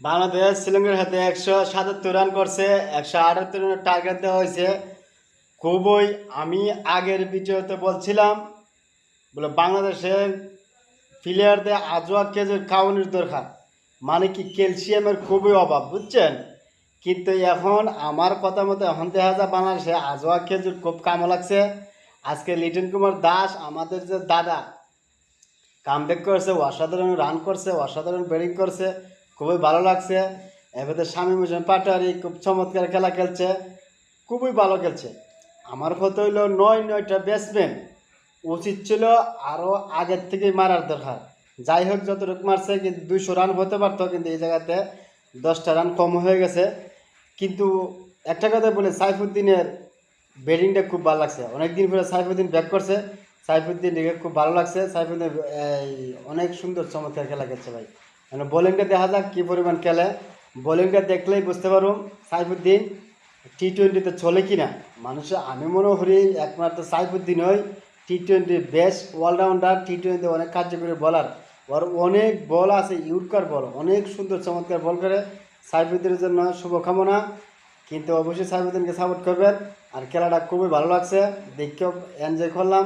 বাংলাদেশ শ্রীলঙ্কার হাতে 177 রান করছে। 178 রানের টার্গেট দেওয়া হয়েছে। খুবই আমি আগের ভিডিওতে বলছিলাম বলে বাংলাদেশের প্লেয়ারদের আজওয়া কেজের খাওয়ানোর দরকার, মানে কি ক্যালসিয়ামের খুবই অভাব, বুঝছেন। কিন্তু এখন আমার কথা মতো এখন দেখা যায় বাংলাদেশে আজওয়া খেজুর খুব কামো লাগছে। আজকে লিটন কুমার দাস আমাদের যে দাদা কামব্যাক করছে, অসাধারণ রান করছে, অসাধারণ ব্যাটিং করছে, খুবই ভালো লাগছে। এবারে শামীম হোসেন পাটোয়ারি খুব চমৎকার খেলা খেলছে, খুবই ভালো খেলছে। আমার কথা হইলো 9টা ব্যাটসম্যান উচিত ছিল আরও আগের থেকেই মারার দরকার। যাই হোক যতটুকু মারছে, কিন্তু 200 রান হতে পারতো, কিন্তু এই জায়গাতে 10টা রান কম হয়ে গেছে। কিন্তু একটা কথা বলে, সাইফুদ্দিনের ব্যাটিংটা খুব ভালো লাগছে। অনেকদিন পরে সাইফুদ্দিন ব্যাক করছে, সাইফুদ্দিন দেখে খুব ভালো লাগছে। সাইফুদ্দিন অনেক সুন্দর চমৎকার খেলা খেলছে ভাই। মানে বোলিংটা দেখা যাক কী পরিমাণ খেলে। বোলিংটা দেখলেই বুঝতে পারুম সাইফুদ্দিন টি-20তে চলে কি না। মানুষে আমি মনে করি একমাত্র সাইফুদ্দিন হয় টি-20 বেস্ট অলরাউন্ডার, টি-20 অনেক কার্যকরী বলার। ওর অনেক বল আছে, ইউরকার বল, অনেক সুন্দর চমৎকার বল করে। সাইফুদ্দিনের জন্য শুভকামনা। কিন্তু অবশ্যই সাইফুদ্দিনকে সাপোর্ট করবেন। আর খেলাটা খুবই ভালো লাগছে, দেখেও এনজয় করলাম।